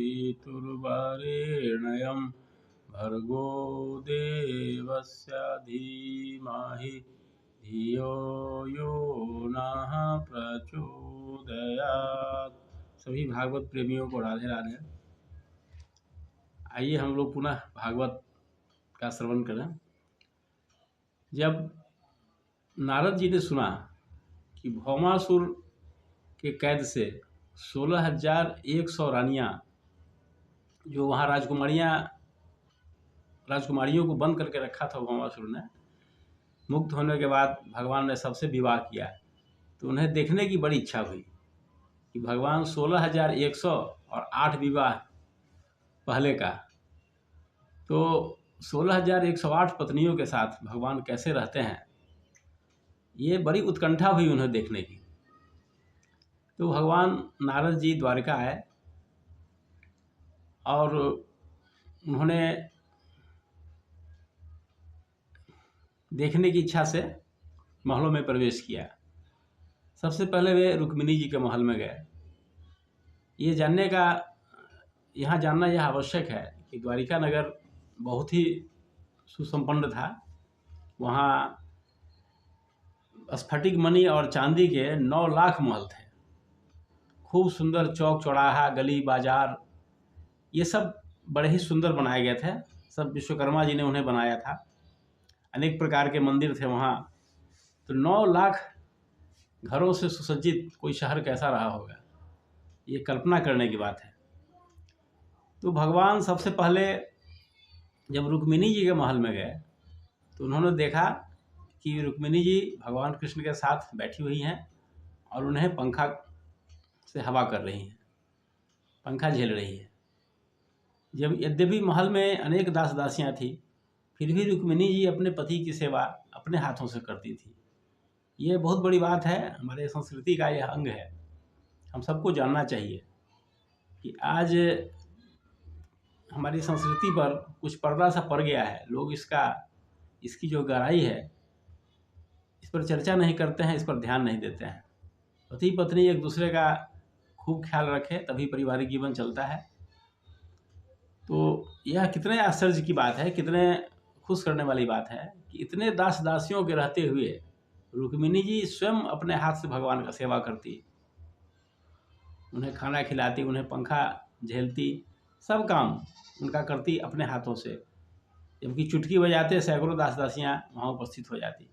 पितुर्वरेण्यं भर्गो देवस्य धीमहि धियो यो नः प्रचोदयात्। सभी भागवत प्रेमियों को राधे राधे। आइए हम लोग पुनः भागवत का श्रवण करें। जब नारद जी ने सुना कि भौमासुर के कैद से 16,100 रानियां, जो वहाँ राजकुमारियों को बंद करके रखा था भौमासुर ने, मुक्त होने के बाद भगवान ने सबसे विवाह किया, तो उन्हें देखने की बड़ी इच्छा हुई कि भगवान 16,100 और 8 विवाह पहले का, तो 16,108 पत्नियों के साथ भगवान कैसे रहते हैं, ये बड़ी उत्कंठा हुई उन्हें देखने की। तो भगवान नारद जी द्वारिका आए और उन्होंने देखने की इच्छा से महलों में प्रवेश किया। सबसे पहले वे रुक्मिणी जी के महल में गए। यहाँ जानना यह आवश्यक है कि द्वारिका नगर बहुत ही सुसंपन्न था। वहाँ स्फटिक मणि और चांदी के 9 लाख महल थे। खूब सुंदर चौक चौराहा, गली बाजार, ये सब बड़े ही सुंदर बनाए गए थे। सब विश्वकर्मा जी ने उन्हें बनाया था। अनेक प्रकार के मंदिर थे वहाँ। तो 9 लाख घरों से सुसज्जित कोई शहर कैसा रहा होगा, ये कल्पना करने की बात है। तो भगवान सबसे पहले जब रुक्मिणी जी के महल में गए तो उन्होंने देखा कि रुक्मिणी जी भगवान कृष्ण के साथ बैठी हुई हैं और उन्हें पंखा से हवा कर रही हैं, पंखा झेल रही है। जब यद्यपि महल में अनेक दास दासियां थी, फिर भी रुक्मिणी जी अपने पति की सेवा अपने हाथों से करती थी। ये बहुत बड़ी बात है, हमारे संस्कृति का यह अंग है। हम सबको जानना चाहिए कि आज हमारी संस्कृति पर कुछ पर्दा सा पड़ गया है। लोग इसकी जो गहराई है, इस पर चर्चा नहीं करते हैं, इस पर ध्यान नहीं देते हैं। पति पत्नी एक दूसरे का खूब ख्याल रखें, तभी पारिवारिक जीवन चलता है। तो यह कितने आश्चर्य की बात है, कितने खुश करने वाली बात है कि इतने दास दासियों के रहते हुए रुक्मिणी जी स्वयं अपने हाथ से भगवान का सेवा करती, उन्हें खाना खिलाती, उन्हें पंखा झेलती, सब काम उनका करती अपने हाथों से। जबकि चुटकी बजाते सैकड़ों दास दासियाँ वहाँ उपस्थित हो जाती।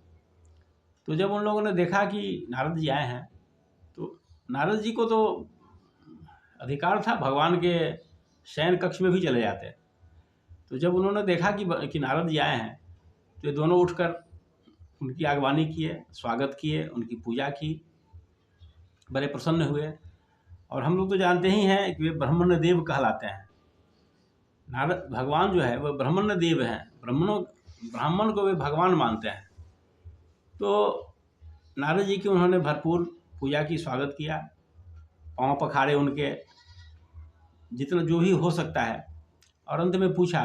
तो जब उन लोगों ने देखा कि नारद जी आए हैं, तो नारद जी को तो अधिकार था, भगवान के शयन कक्ष में भी चले जाते। तो जब उन्होंने देखा कि नारद जी आए हैं, तो ये दोनों उठकर उनकी आगवानी किए, स्वागत किए, उनकी पूजा की, बड़े प्रसन्न हुए। और हम लोग तो जानते ही हैं कि वे ब्रह्मण्य देव कहलाते हैं। नारद भगवान जो है वह ब्रह्मण्य देव हैं, ब्राह्मण को वे भगवान मानते हैं। तो नारद जी की उन्होंने भरपूर पूजा की, स्वागत किया, पाँव पखारे उनके, जितना जो भी हो सकता है। और अंत में पूछा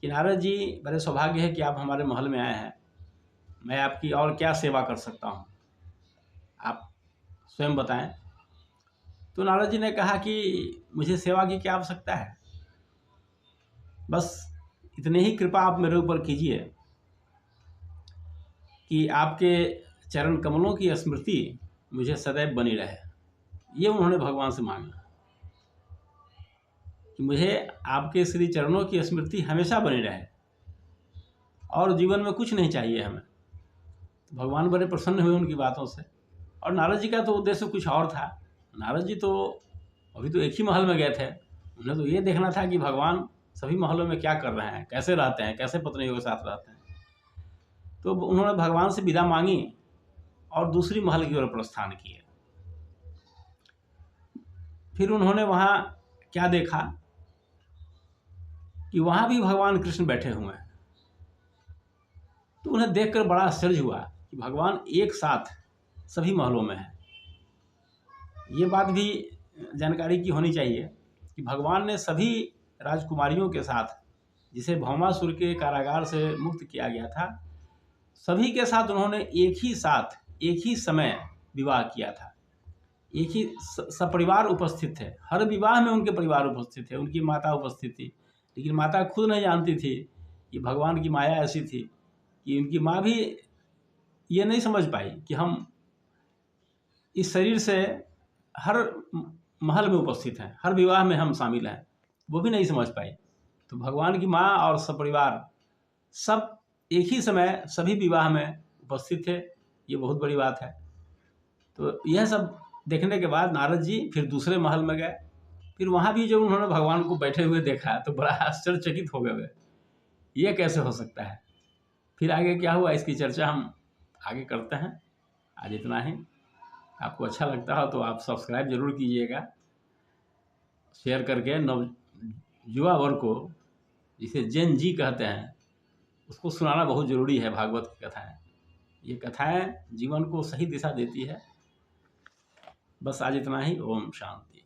कि नारद जी, बड़े सौभाग्य है कि आप हमारे महल में आए हैं, मैं आपकी और क्या सेवा कर सकता हूँ, आप स्वयं बताएं। तो नारद जी ने कहा कि मुझे सेवा की क्या आवश्यकता है, बस इतनी ही कृपा आप मेरे ऊपर कीजिए कि आपके चरण कमलों की स्मृति मुझे सदैव बनी रहे। ये उन्होंने भगवान से मांगा कि मुझे आपके श्री चरणों की स्मृति हमेशा बनी रहे और जीवन में कुछ नहीं चाहिए हमें। तो भगवान बड़े प्रसन्न हुए उनकी बातों से। और नारद जी का तो उद्देश्य कुछ और था। नारद जी तो अभी तो एक ही महल में गए थे, उन्हें तो ये देखना था कि भगवान सभी महलों में क्या कर रहे हैं, कैसे रहते हैं, कैसे पत्नियों के साथ रहते हैं। तो उन्होंने भगवान से विदा मांगी और दूसरी महल की ओर प्रस्थान किए। फिर उन्होंने वहाँ क्या देखा कि वहाँ भी भगवान कृष्ण बैठे हुए हैं। तो उन्हें देखकर बड़ा आश्चर्य हुआ कि भगवान एक साथ सभी महलों में हैं। ये बात भी जानकारी की होनी चाहिए कि भगवान ने सभी राजकुमारियों के साथ, जिसे भौमासुर के कारागार से मुक्त किया गया था, सभी के साथ उन्होंने एक ही साथ एक ही समय विवाह किया था। एक ही सपरिवार उपस्थित थे। हर विवाह में उनके परिवार उपस्थित थे, उनकी माता उपस्थित थी। लेकिन माता खुद नहीं जानती थी कि भगवान की माया ऐसी थी कि उनकी माँ भी ये नहीं समझ पाई कि हम इस शरीर से हर महल में उपस्थित हैं, हर विवाह में हम शामिल हैं, वो भी नहीं समझ पाई। तो भगवान की माँ और सपरिवार सब एक ही समय सभी विवाह में उपस्थित थे, ये बहुत बड़ी बात है। तो यह सब देखने के बाद नारद जी फिर दूसरे महल में गए। फिर वहाँ भी जब उन्होंने भगवान को बैठे हुए देखा तो बड़ा आश्चर्यचकित हो गए, ये कैसे हो सकता है। फिर आगे क्या हुआ इसकी चर्चा हम आगे करते हैं। आज इतना ही। आपको अच्छा लगता हो तो आप सब्सक्राइब जरूर कीजिएगा, शेयर करके नव युवा वर्ग को, जिसे जेन जी कहते हैं, उसको सुनाना बहुत ज़रूरी है। भागवत की कथाएं, ये कथाएं जीवन को सही दिशा देती है। बस आज इतना ही। ओम शांति।